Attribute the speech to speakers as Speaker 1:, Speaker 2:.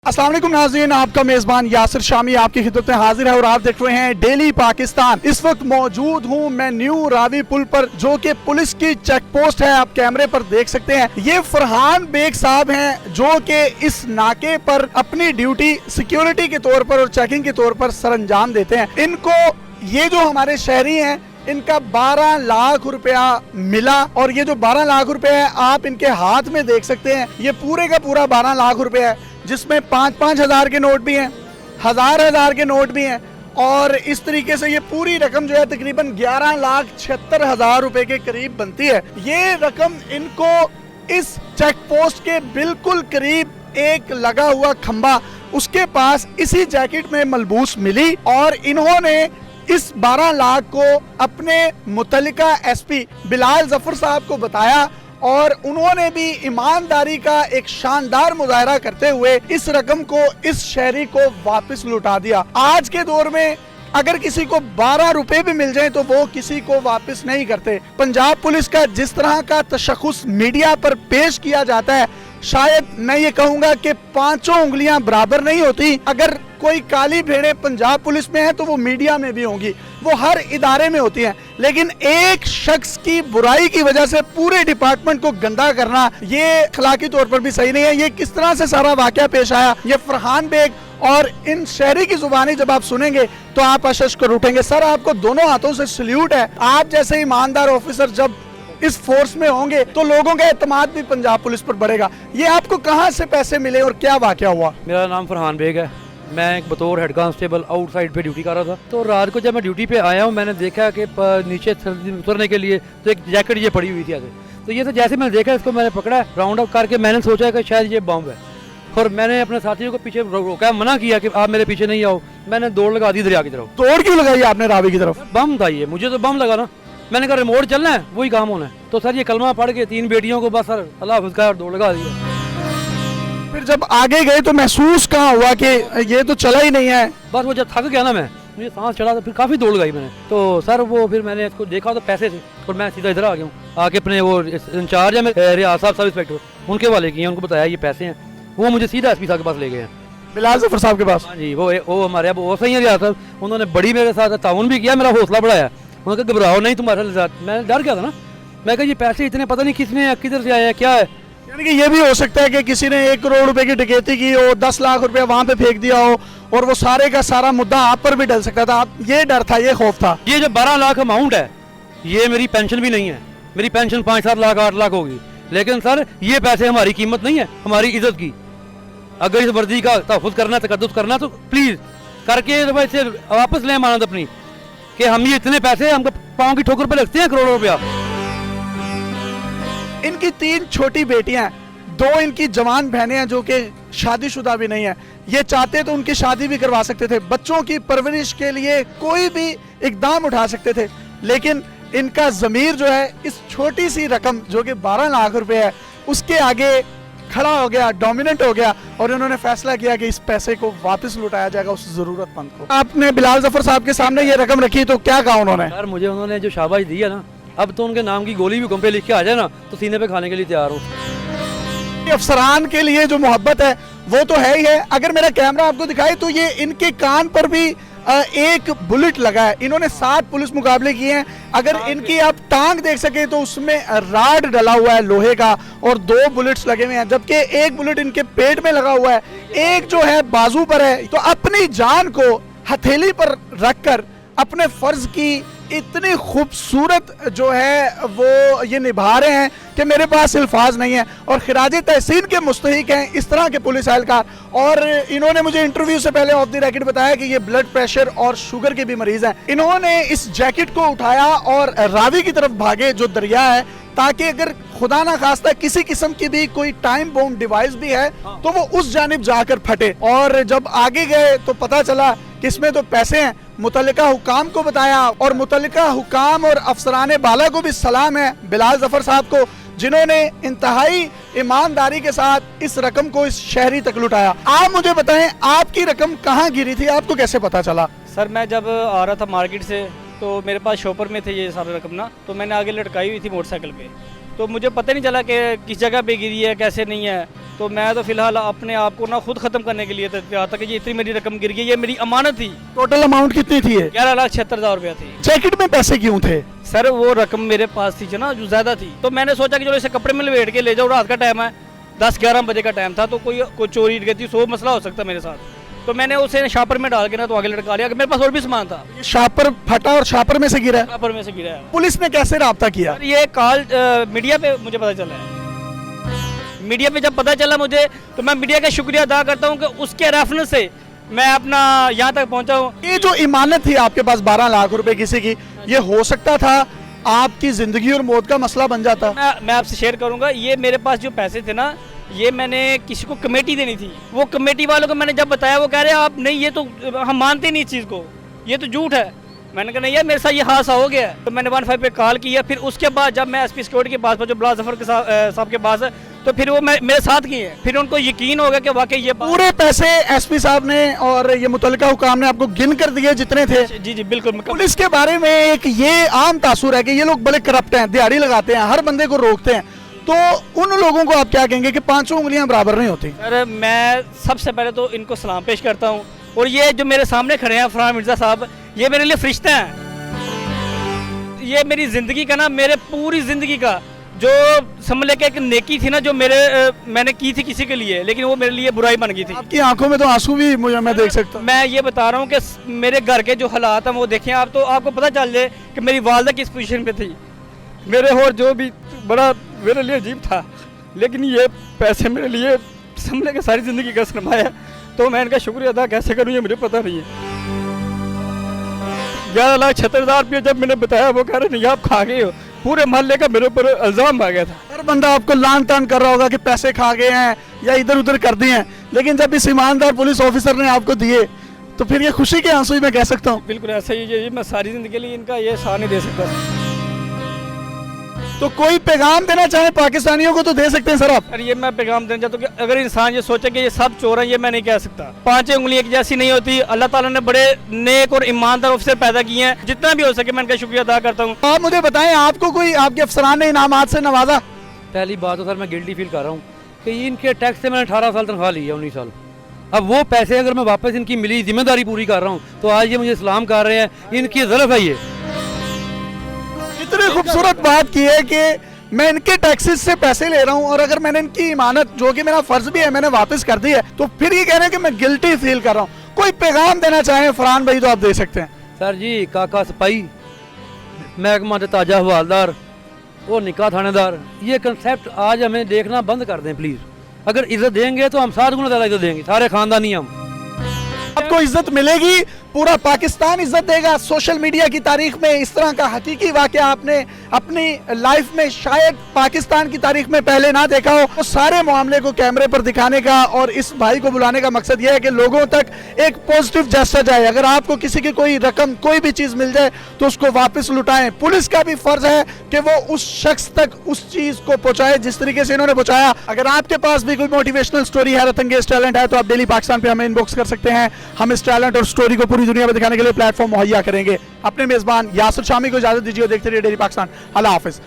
Speaker 1: अस्सलाम वालेकुम नाज़रीन, आपका मेज़बान यासिर शामी आपकी खिदमत में हाजिर है और आप देख रहे हैं डेली पाकिस्तान। इस वक्त मौजूद हूं मैं न्यू रावी पुल पर, जो कि पुलिस की चेक पोस्ट है। आप कैमरे पर देख सकते हैं, ये फरहान बेग साहब हैं जो कि इस नाके पर अपनी ड्यूटी सिक्योरिटी के तौर पर और चेकिंग के तौर पर सरअंजाम देते हैं। इनको ये जो हमारे शहरी हैं, इनका 12 लाख रुपया मिला और ये जो 12 लाख रुपया है आप इनके हाथ में देख सकते हैं। ये पूरे का पूरा 12 लाख रुपया है, जिसमें 5-5 हजार के नोट भी हैं, हजार के नोट भी हैं और इस तरीके से ये पूरी रकम जो है तकरीबन 11,76,000 रुपए के करीब बनती है। ये रकम इनको इस चेक पोस्ट के बिल्कुल करीब एक लगा हुआ खंबा उसके पास इसी जैकेट में मलबूस मिली और इन्होंने इस 12 लाख को अपने मुतल्लिका एसपी बिलाल जफर साहब को बताया और उन्होंने भी ईमानदारी का एक शानदार मुजाहरा करते हुए इस रकम को इस शहरी को वापस लौटा दिया। आज के दौर में अगर किसी को 12 रुपए भी मिल जाए तो वो किसी को वापस नहीं करते। पंजाब पुलिस का जिस तरह का तशख़्ख़ुस मीडिया पर पेश किया जाता है, शायद मैं ये कहूँगा कि 5 उंगलियां बराबर नहीं होती। अगर कोई काली भेड़ें पंजाब पुलिस में है तो वो मीडिया में भी होंगी, वो हर इदारे में होती हैं, लेकिन एक शख्स की बुराई की वजह से पूरे डिपार्टमेंट को गंदा करना ये अखलाकी तौर पर भी सही नहीं है। ये किस तरह से सारा वाकया पेश आया, ये फरहान बेग और इन शहरी की जुबानी जब आप सुनेंगे तो आप अशश कर उठेंगे। सर, आपको दोनों हाथों से सल्यूट है। आप जैसे ईमानदार ऑफिसर जब इस फोर्स में होंगे तो लोगों का एतमाद भी पंजाब पुलिस पर बढ़ेगा। ये आपको कहां से पैसे मिले और क्या वाकया हुआ?
Speaker 2: मेरा नाम फरहान बेग है। मैं एक बतौर हेड कांस्टेबल आउटसाइड पे ड्यूटी कर रहा था। तो रात को जब मैं ड्यूटी पे आया हूँ, मैंने देखा कि नीचे उतरने के लिए तो एक जैकेट ये पड़ी हुई थी ऐसे। तो ये तो जैसे मैंने देखा, इसको मैंने पकड़ा, राउंड अप करके मैंने सोचा कि शायद ये बम है और मैंने अपने साथियों को पीछे रोका, मना किया कि आप मेरे पीछे नहीं आओ। मैंने दौड़ लगा दी दरिया की तरफ।
Speaker 1: दौड़ क्यों लगाई आपने रावी की तरफ?
Speaker 2: बम था ये, मुझे तो बम लगा ना। मैंने कहा रिमोट चलना है, वही काम होना है। तो सर ये कलमा पढ़ के 3 बेटियों को बस सर अल्लाह हाफ़िज़ का दौड़ लगा दिया।
Speaker 1: फिर जब आगे गए तो महसूस कहाँ हुआ कि ये तो चला ही नहीं है?
Speaker 2: बस वो जब थक गया ना, मैं मुझे सांस चढ़ा तो फिर काफ़ी दौड़ लगाई मैंने। तो सर वो फिर मैंने इसको देखा तो पैसे थे और मैं सीधा इधर आ गया हूँ। आके अपने वो इंचार्ज है मेरे रियाज साहब, सब इंस्पेक्टर, उनके वाले किए, उनको बताया ये पैसे हैं। वो मुझे सीधा एसपी साहब के पास ले गए हैं,
Speaker 1: बिलाल जफर साहब के पास।
Speaker 2: हाँ जी, वो हमारे अब वो सही है रियाज साहब, उन्होंने बड़ी मेरे साथ ताउन भी किया, मेरा हौसला बढ़ाया। उन्होंने कहा घबराओ नहीं तुम्हारे साथ। मैं डर गया था ना, मैं कहा ये पैसे इतने पता नहीं किसने किधर से आया क्या है।
Speaker 1: यानी कि ये भी हो सकता है कि किसी ने 1 करोड़ रुपए की डकैती की हो, 10 लाख रुपया वहां पे फेंक दिया हो और वो सारे का सारा मुद्दा आप पर भी डल सकता था। आप ये डर था, ये खौफ था।
Speaker 2: ये जो 12 लाख अमाउंट है, ये मेरी पेंशन भी नहीं है। मेरी पेंशन 5-7 लाख 8 लाख होगी, लेकिन सर ये पैसे हमारी कीमत नहीं है, हमारी इज्जत की। अगर इस वर्दी का तहफ़्फ़ुज़ करना, तकद्दुस करना तो प्लीज करके तो इसे वापस लें अमानत अपनी, कि हम ये इतने पैसे हमको पाँव की ठोकर पे लगते हैं करोड़ों रुपया।
Speaker 1: इनकी 3 छोटी बेटियां हैं, 2 इनकी जवान बहनें हैं जो कि शादीशुदा भी नहीं है। ये चाहते तो उनकी शादी भी करवा सकते थे, बच्चों की परवरिश के लिए कोई भी इकदाम उठा सकते थे, लेकिन इनका ज़मीर जो है इस छोटी सी रकम जो कि 12 लाख रुपए है उसके आगे खड़ा हो गया, डोमिनेंट हो गया और उन्होंने फैसला किया कि इस पैसे को वापस लौटाया जाएगा उस जरूरतमंद को। आपने बिलाल जफर साहब के सामने ये रकम रखी तो क्या कहा उन्होंने?
Speaker 2: सर मुझे उन्होंने जो शाबाश दी है ना, अब तो उनके नाम की गोली भी गम पे लिख के आ जाए ना तो सीने पे खाने के लिए तैयार हूँ।
Speaker 1: अफसरान के लिए जो मोहब्बत है वो तो है ही है। अगर मेरा कैमरा आपको दिखाए तो ये इनके कान पर भी एक बुलेट लगा है। इन्होंने 7 पुलिस मुकाबले किए हैं। अगर इनकी आप टांग देख सके तो उसमें राड डला हुआ है लोहे का और 2 बुलेट्स लगे हुए हैं, जबकि एक बुलेट इनके पेट में लगा हुआ है, एक जो है बाजू पर है। तो अपनी जान को हथेली पर रखकर अपने फर्ज की इतनी खूबसूरत जो है वो ये निभा रहे हैं कि मेरे पास अल्फाज नहीं है और खिराज तहसीन के मुस्तहिक हैं इस तरह के पुलिस एहलकार। और इन्होंने मुझे इंटरव्यू से पहले ऑफ द रेकॉर्ड बताया कि ये ब्लड प्रेशर और शुगर के भी मरीज हैं। इन्होंने इस जैकेट को उठाया और रावी की तरफ भागे जो दरिया है, ताकि अगर खुदा ना खास्ता किसी किस्म की भी कोई टाइम बॉम्ब डिवाइस भी है तो वो उस जानिब जाकर फटे। और जब आगे गए तो पता चला कि इसमें तो पैसे हैं। मुतल्लिका हुकाम को बताया और मुतल्लिका हुकाम और अफसरान बाला को भी सलाम है बिलाल जफर साहब को, जिन्होंने इंतहाई ईमानदारी के साथ इस रकम को इस शहरी तक लुटाया। आप मुझे बताएं, आपकी रकम कहाँ गिरी थी, आपको कैसे पता चला?
Speaker 3: सर मैं जब आ रहा था मार्केट से तो मेरे पास शॉपर में थे ये सारा रकम ना, तो मैंने आगे लटकाई हुई थी मोटरसाइकिल पे। तो मुझे पता नहीं चला कि किस जगह पे गिरी है, कैसे नहीं है। तो मैं तो फिलहाल अपने आप को ना खुद ख़त्म करने के लिए तैयार था कि ये इतनी मेरी रकम गिर गई, ये मेरी अमानत थी।
Speaker 1: टोटल अमाउंट कितनी थी ये?
Speaker 3: 11,76,000 रुपया थी।
Speaker 1: जैकेट में पैसे क्यों थे?
Speaker 3: सर वो रकम मेरे पास थी जो ना, जो ज़्यादा थी, तो मैंने सोचा कि चलो इसे कपड़े में लपेट के ले जाओ, रात का टाइम है, 10-11 बजे का टाइम था, तो कोई चोरी डकैती 100 मसला हो सकता मेरे साथ। तो मैंने उसे शापर में डाल के ना तो आगे लटका लिया कि मेरे पास और भी सामान था।
Speaker 1: ये शापर फटा और शापर में से गिरा है?
Speaker 3: शापर में से गिरा है।
Speaker 1: पुलिस ने कैसे राब्ता किया?
Speaker 3: सर ये कॉल मीडिया पे मुझे पता चला है। मीडिया पे जब पता चला मुझे, तो मैं मीडिया का शुक्रिया अदा करता हूँ कि उसके रेफरेंस से मैं अपना यहाँ तक पहुँचा हूँ।
Speaker 1: ये जो इमानत थी आपके पास 12 लाख रुपए किसी की, ये हो सकता था आपकी जिंदगी और मौत का मसला बन जाता।
Speaker 3: मैं आपसे शेयर करूँगा, ये मेरे पास जो पैसे थे ना, ये मैंने किसी को कमेटी देनी थी। वो कमेटी वालों को मैंने जब बताया, वो कह रहे आप नहीं, ये तो हम मानते नहीं इस चीज़ को, ये तो झूठ है। मैंने कहा नहीं यार, मेरे साथ ये हादसा हो गया। तो मैंने 15 पे कॉल किया। फिर उसके बाद जब मैं एसपी सिक्योरिटी के पास पहुंचा, बिलाल जफर के साहब के पास, तो फिर वो मेरे साथ किए। फिर उनको यकीन हो गया कि वाकई ये
Speaker 1: पूरे पैसे एसपी साहब ने और ये मुतल्लिका हुकाम ने आपको गिन कर दिए जितने थे?
Speaker 3: जी जी बिल्कुल।
Speaker 1: पुलिस के बारे में एक ये आम तासुर है कि ये लोग बड़े करप्ट हैं, दिहाड़ी लगाते हैं, हर बंदे को रोकते हैं। तो उन लोगों को आप क्या कहेंगे कि पांचों उंगलियां बराबर नहीं होती?
Speaker 3: सर मैं सबसे पहले तो इनको सलाम पेश करता हूँ, और ये जो मेरे सामने खड़े हैं फरहान मिर्ज़ा साहब, ये मेरे लिए फरिश्ता हैं। ये मेरी ज़िंदगी का ना, मेरे पूरी ज़िंदगी का जो समझ लेके एक नेकी थी ना, जो मैंने की थी किसी के लिए, लेकिन वो मेरे लिए बुराई बन गई थी।
Speaker 1: आपकी आंखों में तो आंसू भी मैं देख सकता हूँ।
Speaker 3: मैं ये बता रहा हूँ कि मेरे घर के जो हालात हैं वो देखें आप, तो आपको पता चल जाए कि मेरी वालदा किस पोजीशन पे थी। मेरे और जो भी बड़ा मेरे लिए अजीब था, लेकिन ये पैसे मेरे लिए समझ लेके सारी ज़िंदगी का सरमाया है। तो मैं इनका शुक्रिया अदा कैसे करूँ ये मुझे पता नहीं है। 11,76,000 रुपये जब मैंने बताया, वो कह रहे नहीं आप खा गए हो। पूरे मोहल्ले का मेरे ऊपर इल्ज़ाम आ गया था।
Speaker 1: हर बंदा आपको लान तान कर रहा होगा कि पैसे खा गए हैं या इधर उधर कर दिए हैं, लेकिन जब इस ईमानदार पुलिस ऑफिसर ने आपको दिए, तो फिर ये खुशी के आंसू ही मैं कह सकता हूँ।
Speaker 3: बिल्कुल ऐसा ही है, मैं सारी ज़िंदगी के लिए इनका ये साथ नहीं दे सकता।
Speaker 1: तो कोई पैगाम देना चाहे पाकिस्तानियों को तो दे सकते हैं सर आप?
Speaker 3: अरे ये मैं पैगाम देना चाहता हूँ कि अगर इंसान ये सोचे कि ये सब चोर हैं, ये मैं नहीं कह सकता। 5 उंगलियां एक जैसी नहीं होती। अल्लाह ताला ने बड़े नेक और ईमानदार ऑफिसर पैदा किए हैं, जितना भी हो सके मैं इनका शुक्रिया अदा करता हूँ।
Speaker 1: आप मुझे बताएं, आपको कोई आपके अफसरान ने इनामात से नवाजा?
Speaker 2: पहली बात तो सर मैं गिल्टी फील कर रहा हूँ कि इनके टैक्स से मैंने 18 साल तनख्वाह ली है, 19 साल। अब वो पैसे अगर मैं वापस इनकी मिली जिम्मेदारी पूरी कर रहा हूँ, तो आज ये मुझे सलाम कर रहे हैं, इनकी ज़ुल्फ़ है ये।
Speaker 1: इतनी खूबसूरत बात की है कि मैं इनके टैक्सेस से पैसे ले रहा हूं, और अगर मैंने इनकी इमानत, जो कि मेरा फर्ज भी है, मैंने वापस कर दी है, तो फिर ये कह रहे हैं कि मैं गिल्टी फील कर रहा हूं। कोई पैगाम देना चाहें फरहान भाई तो आप दे सकते हैं।
Speaker 2: सर जी, काका सिपाही, महकमा ताजा हवालदार, वो निकाह थानेदार, ये कंसेप्ट आज हमें देखना बंद कर दें प्लीज़। अगर इज्जत देंगे तो हम 7 गुना ज़्यादा इज्जत देंगे, सारे खानदानी हम।
Speaker 1: आपको इज्जत मिलेगी, पूरा पाकिस्तान इज्जत देगा। सोशल मीडिया की तारीख में इस तरह का हकीकी वाकया आपने अपनी लाइफ में शायद पाकिस्तान की तारीख में पहले ना देखा हो। तो सारे मामले को कैमरे पर दिखाने का और इस भाई को बुलाने का मकसद यह है कि लोगों तक एक पॉजिटिव जेस्चर जाए। अगर आपको किसी की कोई रकम, कोई भी चीज़ मिल जाए तो उसको वापस लुटाएं। पुलिस का भी फर्ज है कि वो उस शख्स तक उस चीज़ को पहुंचाए जिस तरीके से इन्होंने पहुंचाया। अगर आपके पास भी कोई मोटिवेशनल स्टोरी है, अंगेज टैलेंट है, तो आप डेली पाकिस्तान पे हमें इनबॉक्स कर सकते हैं। हम इस टैलेंट और स्टोरी को पूरी दुनिया में दिखाने के लिए प्लेटफॉर्म मुहैया करेंगे। अपने मेजबान यासिर शामी को इजाजत दीजिए और देखते रहिए डेली पाकिस्तान। अल्लाह हाफिज।